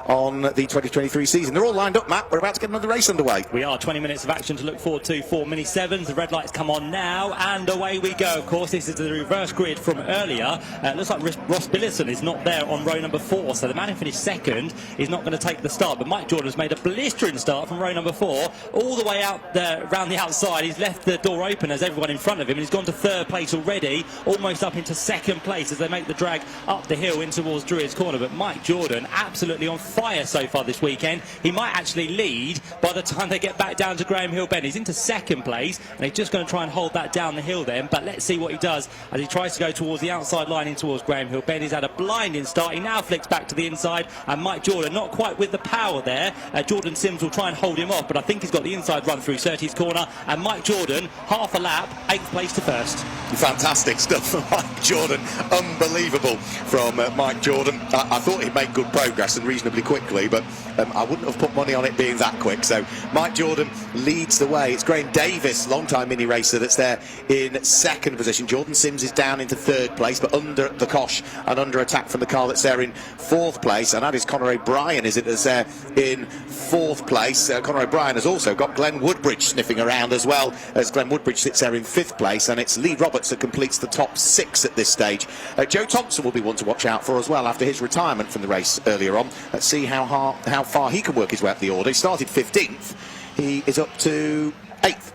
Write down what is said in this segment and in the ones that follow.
on the 2023 season. They're all lined up, Matt. We're about to get another race underway. We are. 20 minutes of action to look forward to for Mini 7s. The red lights come on now, and away we go. Of course, this is the reverse grid from earlier. Looks like Ross Billison is not there on row number 4, so the man who finished second is not going to take the start. But Mike Jordan's made a blistering start from row number 4, all the way out there, around the outside. He's left the door open as everyone in front of him, and he's gone to third place already, almost up into second place as they make the drag up the hill in towards Druids Corner. But Mike Jordan absolutely on fire so far this weekend. He might actually lead by the time they get back down to Graham Hill Bend. He's into second place, and he's just going to try and hold that down the hill then. But let's see what he does as he tries to go towards the outside line in towards Graham Hill Bend. He's had a blinding start. He now flicks back to the inside, and Mike Jordan not quite with the power there. Jordan Sims will try and hold him off, but I think he's got the inside run through Surtees Corner, and Mike Jordan half a lap, 8th place to first. Fantastic stuff from Mike Jordan. Unbelievable from Mike Jordan. I thought he'd make good progress and reasonably quickly, but I wouldn't have put money on it being that quick. So Mike Jordan leads the way. It's Graham Davis, long-time mini racer, that's there in second position. Jordan Sims is down into third place, but under the cosh and under attack from the car that's there in fourth place. And that is Conor O'Brien, is it, that's there in fourth place. Conor O'Brien has also got Glenn Woodbridge sniffing around as well, as Glenn Woodbridge sits there in fifth place, and it's Lee Roberts that completes the top 6 at this stage. Joe Thompson will be one to watch out for as well after his retirement from the race earlier on. Let's see how far he can work his way up the order. He started 15th. He is up to 8th.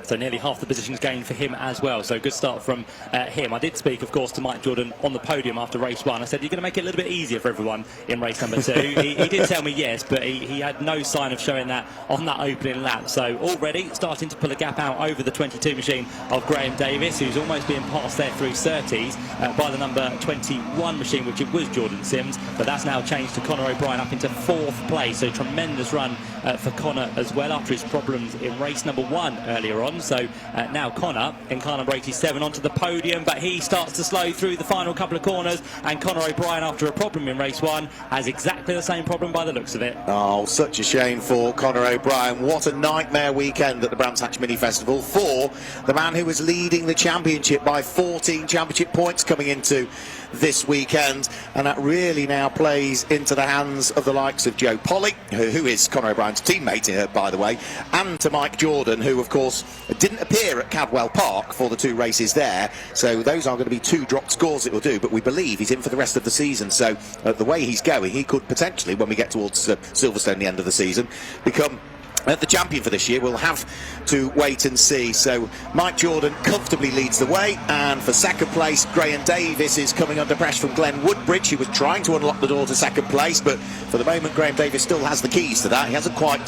So nearly half the positions gained for him as well. So good start from him. I did speak, of course, to Mike Jordan on the podium after race 1. I said, you're going to make it a little bit easier for everyone in race number 2. he did tell me yes, but he had no sign of showing that on that opening lap. So already starting to pull a gap out over the 22 machine of Graham Davis, who's almost being passed there through Surtees by the number 21 machine, which it was Jordan Sims. But that's now changed to Conor O'Brien up into 4th place. So tremendous run for Conor as well after his problems in race number 1 earlier on. So now Conor in car number 87 onto the podium, but he starts to slow through the final couple of corners, and Conor O'Brien, after a problem in race 1, has exactly the same problem by the looks of it. Oh, such a shame for Conor O'Brien. What a nightmare weekend at the Brands Hatch Mini Festival for the man who was leading the championship by 14 championship points coming into this weekend, and that really now plays into the hands of the likes of Joe Polly, who is Conor O'Brien's teammate, by the way, and to Mike Jordan, who of course didn't appear at Cadwell Park for the 2 races there. So those are going to be 2 dropped scores it will do, but we believe he's in for the rest of the season. So the way he's going, he could potentially, when we get towards Silverstone, the end of the season, become the champion for this year. We'll have to wait and see. So Mike Jordan comfortably leads the way, and for second place Graham Davis is coming under pressure from Glenn Woodbridge, who was trying to unlock the door to second place, but for the moment Graham Davis still has the keys to that. He hasn't quite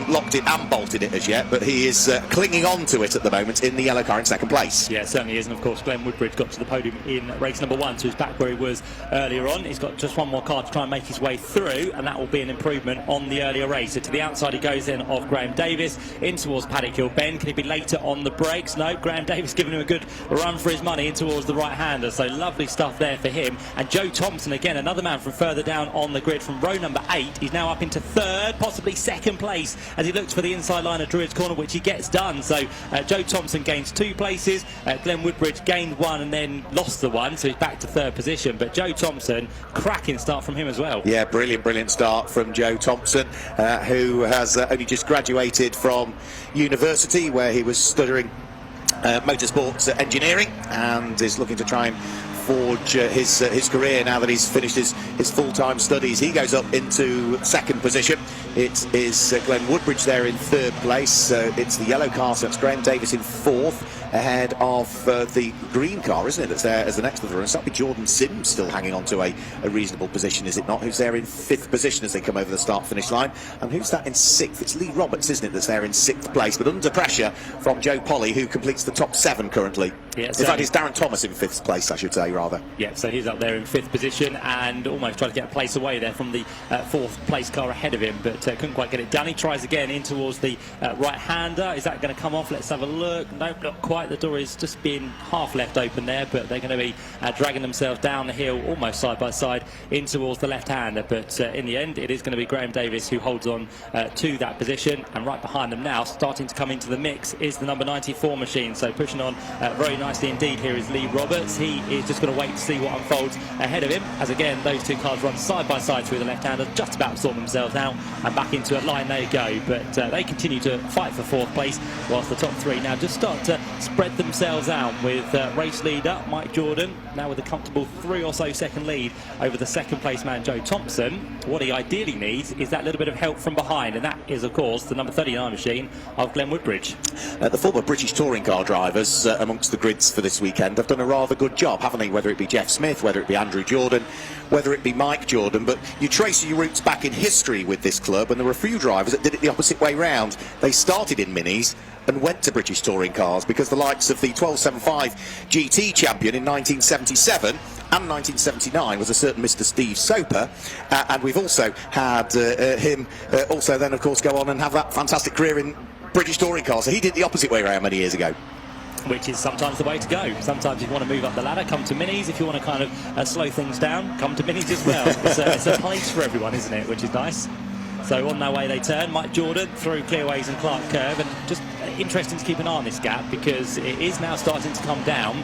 locked it and bolted it as yet, but he is clinging on to it at the moment in the yellow car in second place. Yeah, it certainly is. And of course Glenn Woodbridge got to the podium in race number 1, so he's back where he was earlier on. He's got just one more car to try and make his way through, and that will be an improvement on the earlier race. So to the outside he goes in of Graham Davis in towards Paddock Hill Bend. Can he be later on the brakes? No, Graham Davis giving him a good run for his money in towards the right-hander, so lovely stuff there for him. And Joe Thompson, again another man from further down on the grid from row number 8, he's now up into 3rd, possibly 2nd place, as he looks for the inside line of Druids Corner, which he gets done. So Joe Thompson gains 2 places, Glenn Woodbridge gained 1 and then lost the 1, so he's back to 3rd position. But Joe Thompson, cracking start from him as well. Yeah, brilliant start from Joe Thompson, who has only just graduated from university, where he was studying motorsports engineering, and is looking to try and forge his career now that he's finished his full-time studies. He goes up into 2nd position. It is Glenn Woodbridge there in 3rd place. It's the yellow car, so it's Graham Davis in 4th, ahead of the green car, isn't it, that's there as the next of the runners. That'll be Jordan Sims still hanging on to a reasonable position, is it not, who's there in 5th position as they come over the start-finish line. And who's that in 6th? It's Lee Roberts, isn't it, that's there in 6th place, but under pressure from Joe Polly, who completes the top 7 currently. Yeah, in fact, it's Darren Thomas in 5th place, I should say, rather. Yeah, so he's up there in 5th position and almost tried to get a place away there from the 4th place car ahead of him, but couldn't quite get it done. He tries again in towards the right-hander. Is that going to come off? Let's have a look. Nope, not quite. The door is just being half left open there, but they're going to be dragging themselves down the hill almost side by side in towards the left-hander. But in the end, it is going to be Graham Davis who holds on to that position, and right behind them now, starting to come into the mix, is the number 94 machine. So pushing on very nicely indeed here is Lee Roberts. He is just going to wait to see what unfolds ahead of him, as again those two cars run side by side through the left-hander, just about to sort themselves out, and back into a line they go. But they continue to fight for fourth place, whilst the top three now just start to spread themselves out, with race leader Mike Jordan now with a comfortable 3 or so second lead over the second place man Joe Thompson. What he ideally needs is that little bit of help from behind, and that is of course the number 39 machine of Glenn Woodbridge. The former British touring car drivers amongst the grids for this weekend have done a rather good job, haven't they? Whether it be Jeff Smith, whether it be Andrew Jordan, whether it be Mike Jordan. But you trace your roots back in history with this club, and there were a few drivers that did it the opposite way round. They started in minis and went to British touring cars, because the likes of the 1275 GT champion in 1977 and 1979 was a certain Mr. Steve Soper, and we've also had him also then of course go on and have that fantastic career in British touring cars. So he did the opposite way around many years ago. Which is sometimes the way to go. Sometimes if you want to move up the ladder, come to minis. If you want to kind of slow things down, come to minis as well. It's a place for everyone, isn't it? Which is nice. So on their way they turn. Mike Jordan through Clearways and Clark Curve, and just interesting to keep an eye on this gap, because it is now starting to come down.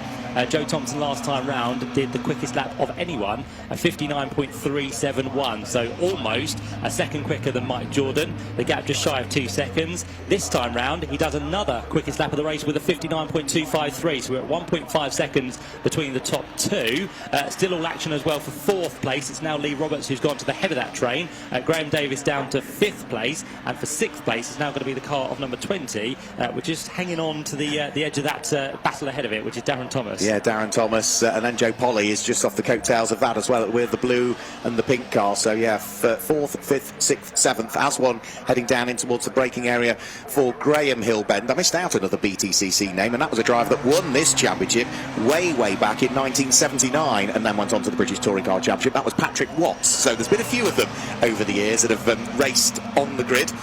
Joe Thompson last time round did the quickest lap of anyone, a 59.371, so almost a second quicker than Mike Jordan. The gap just shy of 2 seconds. This time round he does another quickest lap of the race with a 59.253, so we're at 1.5 seconds between the top two. Still all action as well for fourth place. It's now Lee Roberts who's gone to the head of that train. Graham Davis down to fifth place, and for sixth place is now going to be the car of number 20. We're just hanging on to the edge of that battle ahead of it, which is Darren Thomas. Yeah, Darren Thomas, and then Joe Polly is just off the coattails of that as well, with the blue and the pink car. So yeah, 4th, 5th, 6th, 7th, as one heading down in towards the braking area for Graham Hillbend. I missed out another BTCC name, and that was a driver that won this championship way back in 1979, and then went on to the British Touring Car Championship. That was Patrick Watts. So there's been a few of them over the years that have raced on the grid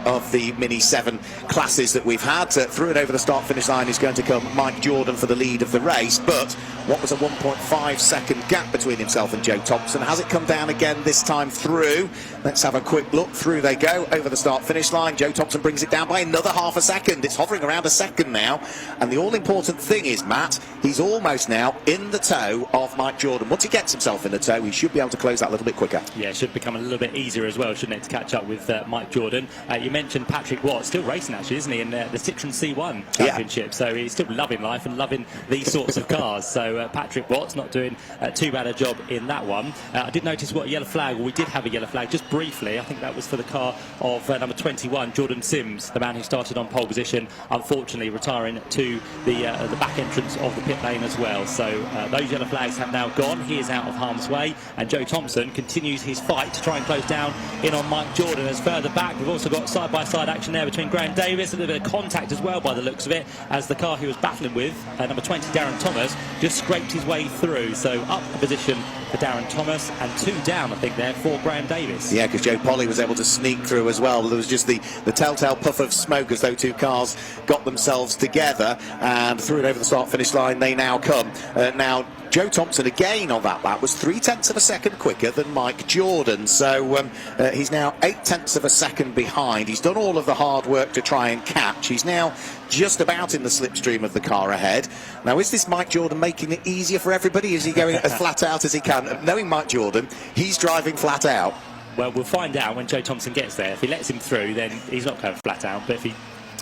of the Mini 7 classes that we've had. Through and over the start-finish line is going to come Mike Jordan for the lead of the race. But what was a 1.5 second gap between himself and Joe Thompson? Has it come down again this time through? Let's have a quick look. Through they go over the start-finish line. Joe Thompson brings it down by another half a second. It's hovering around a second now. And the all-important thing is, Matt, he's almost now in the tow of Mike Jordan. Once he gets himself in the tow, he should be able to close that a little bit quicker. Yeah, it should become a little bit easier as well, shouldn't it, to catch up with Mike Jordan. You mentioned Patrick Watts, still racing actually, isn't he, in the Citroen C1 Championship. Yeah. So he's still loving life and loving these sorts of cars. So Patrick Watts not doing too bad a job in that one. I did notice what yellow flag, well, we did have a yellow flag just briefly. I think that was for the car of number 21, Jordan Sims, the man who started on pole position, unfortunately retiring to the back entrance of the pit lane as well. So those yellow flags have now gone. He is out of harm's way, and Joe Thompson continues his fight to try and close down in on Mike Jordan. As further back, we've also got side-by-side action there between Graham Davis, a little bit of contact as well by the looks of it, as the car he was battling with, number 20, Darren Thomas, just scraped his way through. So up a position for Darren Thomas, and 2 down, I think, there for Graham Davis. Yeah, because Joe Polly was able to sneak through as well. There was just the telltale puff of smoke as those two cars got themselves together, and through and over the start-finish line they now come. Now, Joe Thompson again on that lap was 0.3 of a second quicker than Mike Jordan, so he's now 0.8 of a second behind. He's done all of the hard work to try and catch. He's now just about in the slipstream of the car ahead. Now, is this Mike Jordan making it easier for everybody? Is he going as flat out as he can? Knowing Mike Jordan, he's driving flat out. Well, we'll find out when Joe Thompson gets there. If he lets him through, then he's not going flat out, but if he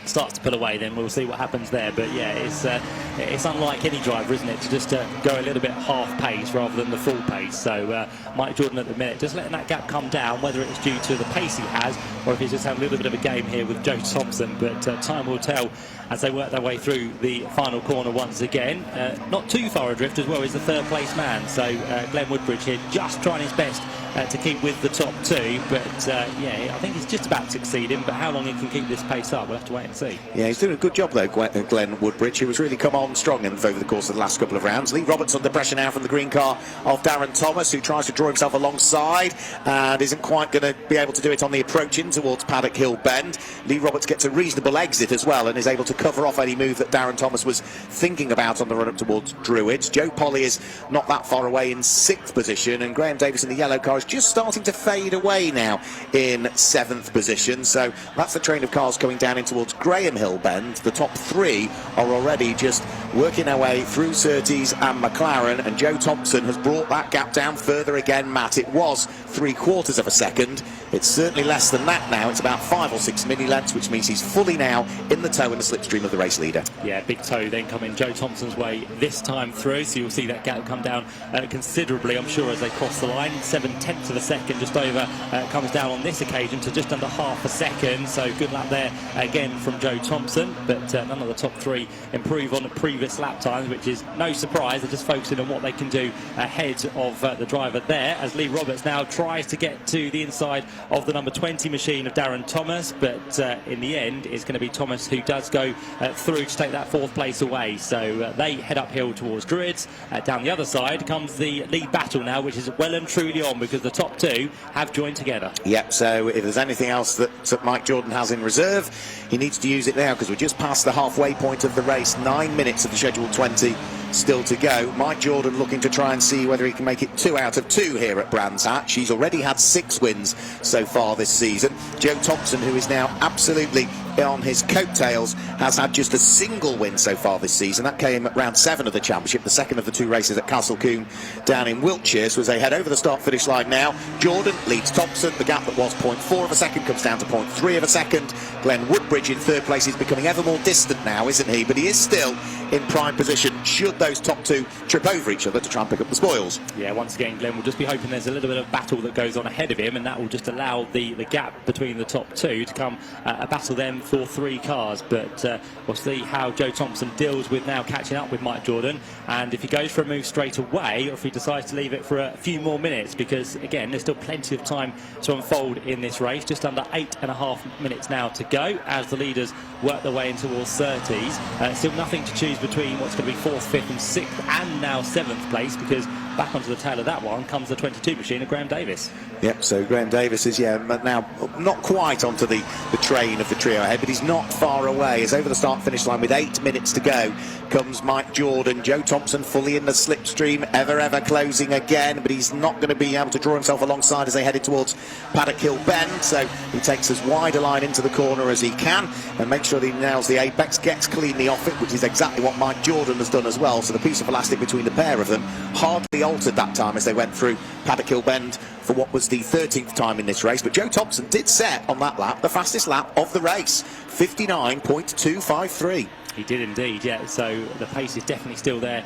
starts to pull away, then we'll see what happens there. But yeah, it's unlike any driver, isn't it, to just go a little bit half pace rather than the full pace. So Mike Jordan at the minute just letting that gap come down, whether it's due to the pace he has or if he's just had a little bit of a game here with Joe Thompson. But time will tell as they work their way through the final corner once again. Not too far adrift as well is the third place man, so Glenn Woodbridge here just trying his best to keep with the top two, but yeah, I think he's just about succeeding, but how long he can keep this pace up, we'll have to wait and see. Yeah, he's doing a good job though, Glenn Woodbridge, who has really come on strong over the course of the last couple of rounds. Lee Roberts under pressure now from the green car of Darren Thomas, who tries to draw himself alongside and isn't quite going to be able to do it on the approach in towards Paddock Hill Bend. Lee Roberts gets a reasonable exit as well and is able to cover off any move that Darren Thomas was thinking about on the run up towards Druids. Joe Polly is not that far away in 6th position, and Graham Davis in the yellow car is just starting to fade away now in 7th position. So that's the train of cars coming down in towards Graham Hill Bend. The top 3 are already just working their way through Surtees and McLaren, and Joe Thompson has brought that gap down further again, Matt. It was 3/4 of a second. It's certainly less than that now. It's about 5 or 6 milli-lengths, which means he's fully now in the tow and the slipstream of the race leader. Yeah, big tow then coming Joe Thompson's way this time through, so you'll see that gap come down considerably, I'm sure, as they cross the line. 7/10 of a second just over comes down on this occasion to just under half a second, so good lap there again from Joe Thompson, but none of the top 3 improve on the previous lap times, which is no surprise. They're just focusing on what they can do ahead of the driver there, as Lee Roberts now tries to get to the inside of the number 20 machine of Darren Thomas, but in the end it's going to be Thomas who does go through to take that 4th place away. So they head uphill towards Druids. Down the other side comes the lead battle now, which is well and truly on, because the top 2 have joined together. Yep, so if there's anything else that Mike Jordan has in reserve, he needs to use it now, because we're just past the halfway point of the race. 9 minutes of the scheduled 20 still to go. Mike Jordan looking to try and see whether he can make it 2 out of 2 here at Brands Hatch. He's already had 6 wins so far this season. Joe Thompson, who is now absolutely on his coattails, has had just a single win so far this season. That came at round 7 of the championship, the second of the 2 races at Castle Combe down in Wiltshire. So as they head over the start-finish line now, Jordan leads Thompson. The gap that was 0.4 of a second comes down to 0.3 of a second. Glenn Woodbridge in 3rd place is becoming ever more distant now, isn't he? But he is still in prime position should those top 2 trip over each other to try and pick up the spoils. Yeah, once again, Glenn will just be hoping there's a little bit of battle that goes on ahead of him, and that will just allow the gap between the top 2 to come a battle then for 3 cars. But we'll see how Joe Thompson deals with now catching up with Mike Jordan, and if he goes for a move straight away, or if he decides to leave it for a few more minutes, because again there's still plenty of time to unfold in this race. Just under 8.5 minutes now to go as the leaders work their way in towards Surtees. Still nothing to choose between what's going to be 4th, 5th and 6th and now 7th place, because back onto the tail of that one comes the 22 machine of Graham Davis. Yep, so Graham Davis is now not quite onto the train of the trio ahead, but he's not far away. As over the start-finish line with 8 minutes to go comes Mike Jordan. Joe Thompson fully in the slipstream, ever closing again, but he's not going to be able to draw himself alongside as they headed towards Paddock Hill Bend, so he takes as wide a line into the corner as he can and makes sure that he nails the apex, gets cleanly off it, which is exactly what Mike Jordan has done as well. So the piece of elastic between the pair of them hardly altered that time as they went through Paddock Hill Bend for what was the 13th time in this race. But Joe Thompson did set on that lap the fastest lap of the race, 59.253. He did indeed, yeah, so the pace is definitely still there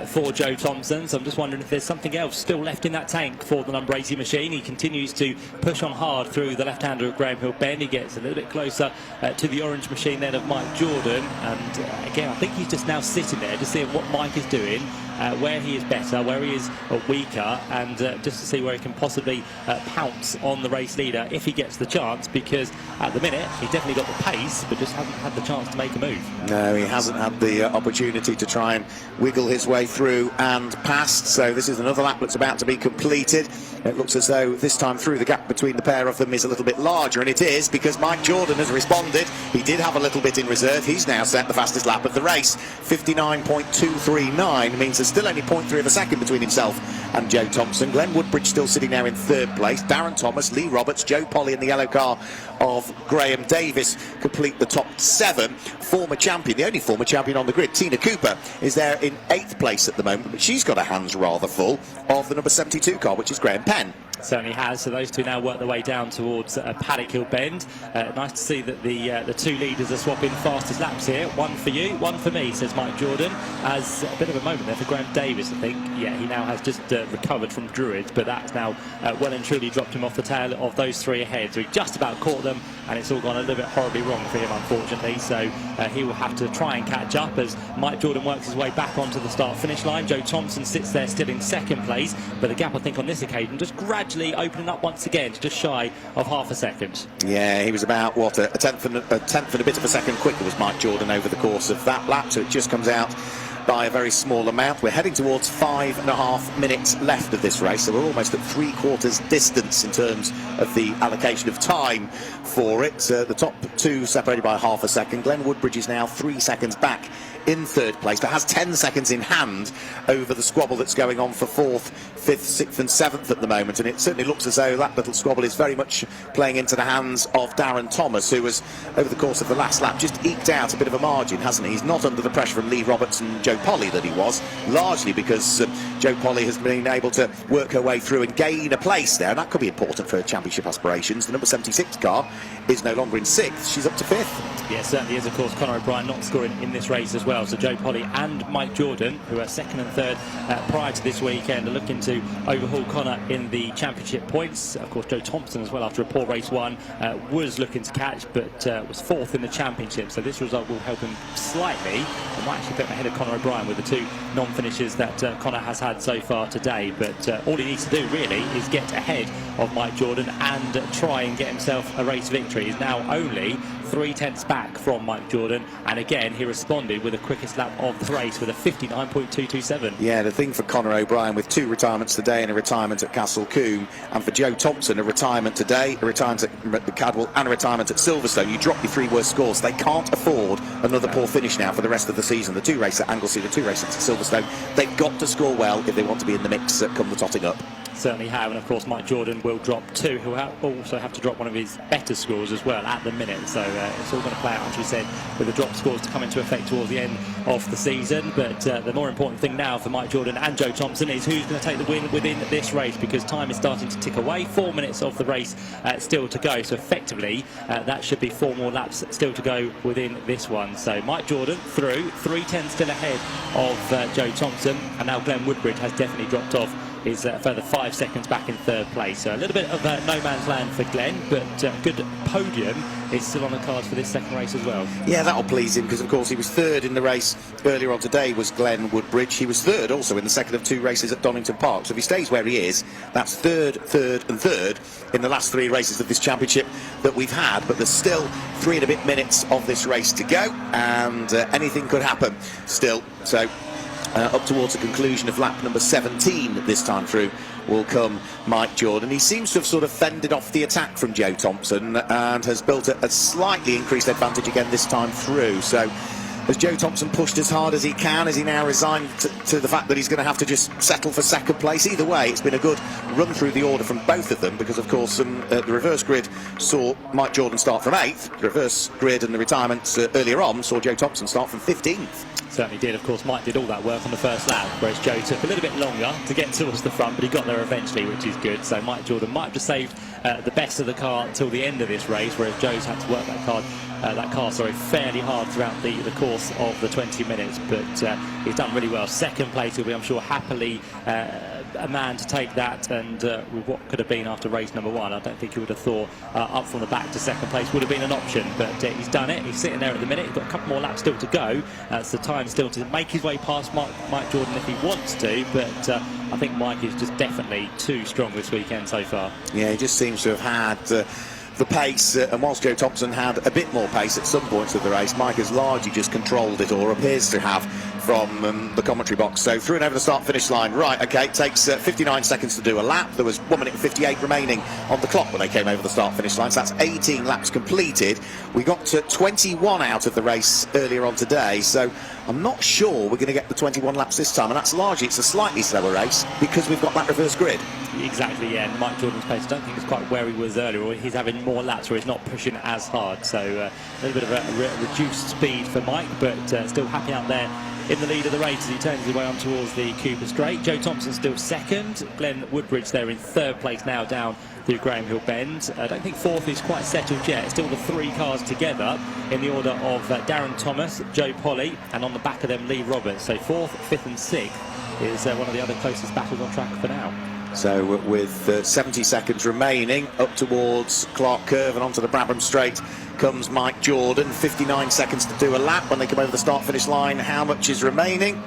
for Joe Thompson. So I'm just wondering if there's something else still left in that tank for the number 80 machine. He continues to push on hard through the left-hander of Graham Hill Bend. He gets a little bit closer to the orange machine then of Mike Jordan, and again I think he's just now sitting there to see what Mike is doing, where he is better, where he is weaker, and just to see where he can possibly pounce on the race leader if he gets the chance, because at the minute he's definitely got the pace but just hasn't had the chance to make a move. No, he hasn't had the opportunity to try and wiggle his way through and past. So this is another lap that's about to be completed. It looks as though this time through the gap between the pair of them is a little bit larger, and it is, because Mike Jordan has responded. He did have a little bit in reserve. He's now set the fastest lap of the race. 59.239 means there's still only 0.3 of a second between himself and Joe Thompson. Glenn Woodbridge still sitting there in 3rd place. Darren Thomas, Lee Roberts, Joe Polly in the yellow car of Graham Davis complete the top 7. Former champion, the only former champion on the grid, Tina Cooper, is there in 8th place at the moment, but she's got her hands rather full of the number 72 car, which is Graham Penn. Certainly has. So those two now work their way down towards Paddock Hill Bend. Nice to see that the 2 leaders are swapping fastest laps here. One for you, one for me, says Mike Jordan. As a bit of a moment there for Graham Davis, I think. Yeah, he now has just recovered from Druids, but that's now well and truly dropped him off the tail of those 3 ahead. So he just about caught them, and it's all gone a little bit horribly wrong for him, unfortunately. So he will have to try and catch up as Mike Jordan works his way back onto the start-finish line. Joe Thompson sits there still in 2nd place, but the gap, I think, on this occasion just gradually opening up once again to just shy of half a second. Yeah, he was about, what, a tenth and a bit of a second quicker was Mike Jordan over the course of that lap, so it just comes out by a very small amount. We're heading towards 5.5 minutes left of this race, so we're almost at 3/4 distance in terms of the allocation of time for it. The top 2 separated by half a second. Glenn Woodbridge is now 3 seconds back in third place, but has 10 seconds in hand over the squabble that's going on for 4th, 5th, 6th and 7th at the moment, and it certainly looks as though that little squabble is very much playing into the hands of Darren Thomas, who has, over the course of the last lap, just eked out a bit of a margin, hasn't he? He's not under the pressure from Lee Roberts and Joe Polly that he was, largely because Joe Polly has been able to work her way through and gain a place there, and that could be important for championship aspirations. The number 76 car is no longer in 6th, she's up to 5th. Yeah, certainly is. Of course, Conor O'Brien not scoring in this race as well, so Joe Polly and Mike Jordan, who are 2nd and 3rd prior to this weekend, are looking to overhaul Conor in the championship points. Of course, Joe Thompson as well, after a poor race 1, was looking to catch, but was 4th in the championship, so this result will help him slightly. It might actually put him ahead of Conor O'Brien with the 2 non-finishes that Conor has had so far today, but all he needs to do really is get ahead of Mike Jordan and try and get himself a race victory. He's now only 3/10 back from Mike Jordan, and again he responded with the quickest lap of the race with a 59.227. Yeah, the thing for Conor O'Brien, with 2 retirements today and a retirement at Castle Combe, and for Joe Thompson, a retirement today, a retirement at Cadwell and a retirement at Silverstone, you drop your 3 worst scores. They can't afford another poor finish now for the rest of the season. The 2 races at Anglesey, the 2 races at Silverstone, they've got to score well if they want to be in the mix come the totting up. Certainly have, and of course Mike Jordan will drop 2. He'll also have to drop one of his better scores as well at the minute, so it's all going to play out, as we said, with the drop scores to come into effect towards the end of the season. But the more important thing now for Mike Jordan and Joe Thompson is who's going to take the win within this race, because time is starting to tick away. 4 minutes of the race still to go, so effectively that should be 4 more laps still to go within this one. So Mike Jordan through, 3:10 still ahead of Joe Thompson, and now Glenn Woodbridge has definitely dropped off. Is a further 5 seconds back in 3rd place. So a little bit of no man's land for Glenn, but good podium is still on the cards for this 2nd race as well. Yeah, that'll please him, because of course he was 3rd in the race earlier on today, was Glenn Woodbridge. He was 3rd also in the 2nd of 2 races at Donington Park. So if he stays where he is, that's 3rd, 3rd and 3rd in the last 3 races of this championship that we've had. But there's still 3 and a bit minutes of this race to go, and anything could happen still. So up towards the conclusion of lap number 17 this time through will come Mike Jordan. He seems to have sort of fended off the attack from Joe Thompson and has built a slightly increased advantage again this time through. So has Joe Thompson pushed as hard as he can? Is he now resigned to the fact that he's going to have to just settle for 2nd place? Either way, it's been a good run through the order from both of them, because of course the reverse grid saw Mike Jordan start from 8th. The reverse grid and the retirements earlier on saw Joe Thompson start from 15th. Certainly did. Of course, Mike did all that work on the first lap, whereas Joe took a little bit longer to get towards the front, but he got there eventually, which is good. So Mike Jordan might have just saved the best of the car until the end of this race, whereas Joe's had to work that car fairly hard throughout the course of the 20 minutes, but he's done really well. 2nd place will be, I'm sure, happily a man to take that, and with what could have been after race number 1, I don't think he would have thought up from the back to 2nd place would have been an option, but he's done it. He's sitting there at the minute. He's got a couple more laps still to go, so time still to make his way past Mike Jordan if he wants to, but I think Mike is just definitely too strong this weekend so far. Yeah, he just seems to have had the pace, and whilst Joe Thompson had a bit more pace at some points of the race, Mike has largely just controlled it, or appears to have, from the commentary box. So through and over the start-finish line. Right, okay, it takes 59 seconds to do a lap. There was 1 minute and 58 remaining on the clock when they came over the start-finish line, so that's 18 laps completed. We got to 21 out of the race earlier on today, so I'm not sure we're going to get the 21 laps this time, and that's largely, it's a slightly slower race because we've got that reverse grid. Exactly, yeah, and Mike Jordan's pace, I don't think it's quite where he was earlier, or he's having more laps where he's not pushing as hard, so a little bit of a reduced speed for Mike, but still happy out there in the lead of the race as he turns his way on towards the Cooper Straight. Joe Thompson still 2nd, Glenn Woodbridge there in 3rd place now down through Graham Hill Bend. I don't think 4th is quite settled yet. It's still the 3 cars together in the order of Darren Thomas, Joe Polly, and on the back of them Lee Roberts. So 4th, 5th and 6th is one of the other closest battles on track for now. So with 70 seconds remaining, up towards Clark Curve and onto the Brabham Straight comes Mike Jordan. 59 seconds to do a lap when they come over the start-finish line. How much is remaining?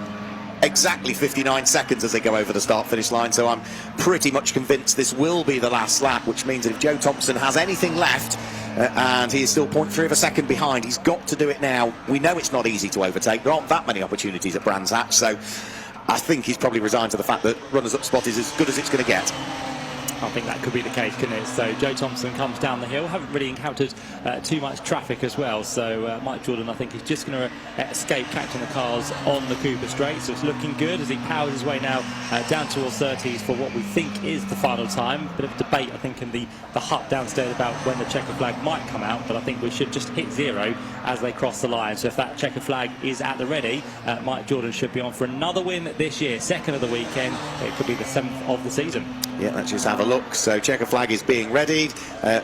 Exactly 59 seconds as they go over the start-finish line, so I'm pretty much convinced this will be the last lap, which means that if Joe Thompson has anything left, and he is still 0.3 of a second behind, he's got to do it now. We know it's not easy to overtake. There aren't that many opportunities at Brands Hatch, so I think he's probably resigned to the fact that runners-up spot is as good as it's going to get. I think that could be the case, couldn't it? So Joe Thompson comes down the hill. Haven't really encountered too much traffic as well. So Mike Jordan, I think, is just going to escape catching the cars on the Cooper Straight. So it's looking good as he powers his way now down towards 30s for what we think is the final time. Bit of debate, I think, in the hut downstairs about when the checker flag might come out, but I think we should just hit 0 as they cross the line. So if that checker flag is at the ready, Mike Jordan should be on for another win this year, second of the weekend. It could be the 7th of the season. Yeah, let's just have a look. So checker flag is being readied.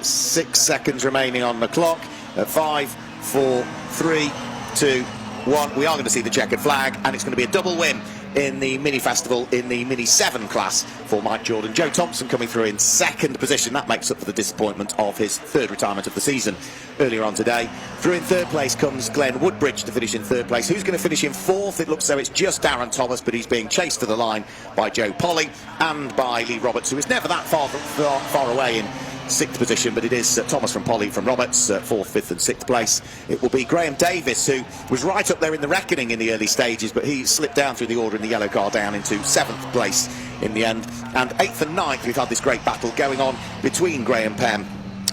6 seconds remaining on the clock. 5, 4, 3, 2, 1. We are going to see the checkered flag, and it's going to be a double win in the mini festival in the mini 7 class for Mike Jordan. Joe Thompson coming through in 2nd position. That makes up for the disappointment of his 3rd retirement of the season earlier on today. Through in 3rd place comes Glenn Woodbridge to finish in 3rd place. Who's going to finish in 4th? It looks so it's just Darren Thomas, but he's being chased to the line by Joe Polly and by Lee Roberts, who is never that far away in 6th position, but it is Thomas from Polly from Roberts, 4th, 5th and 6th place. It will be Graham Davis, who was right up there in the reckoning in the early stages, but he slipped down through the order in the yellow car down into 7th place in the end. And 8th and 9th, we've had this great battle going on between Graham Penn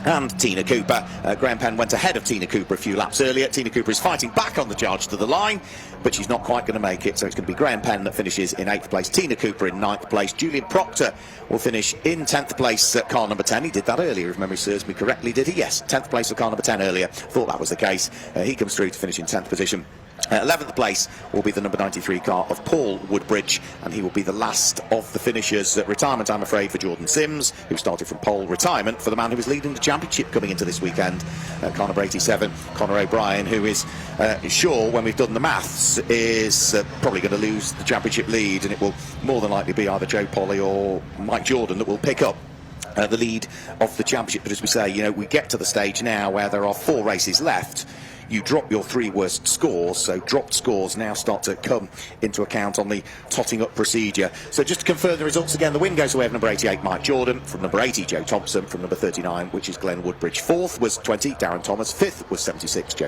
and Tina Cooper. Graham Penn went ahead of Tina Cooper a few laps earlier. Tina Cooper is fighting back on the charge to the line, but she's not quite going to make it, so it's going to be Graham Penn that finishes in 8th place, Tina Cooper in 9th place. Julian Proctor will finish in 10th place at car number 10. He did that earlier, if memory serves me correctly, did he? Yes, 10th place at car number 10 earlier. Thought that was the case. He comes through to finish in 10th position. 11th place will be the number 93 car of Paul Woodbridge, and he will be the last of the finishers. Retirement, I'm afraid, for Jordan Sims, who started from pole. Retirement for the man who was leading the championship coming into this weekend, car number 87, Conor O'Brien, who is sure, when we've done the maths, is probably going to lose the championship lead, and it will more than likely be either Joe Polly or Mike Jordan that will pick up the lead of the championship. But as we say, you know, we get to the stage now where there are 4 races left. You drop your 3 worst scores, so dropped scores now start to come into account on the totting up procedure. So just to confirm the results again, the win goes away of number 88, Mike Jordan. From number 80, Joe Thompson. From number 39, which is Glenn Woodbridge. 4th was 20, Darren Thomas. 5th was 76, Joe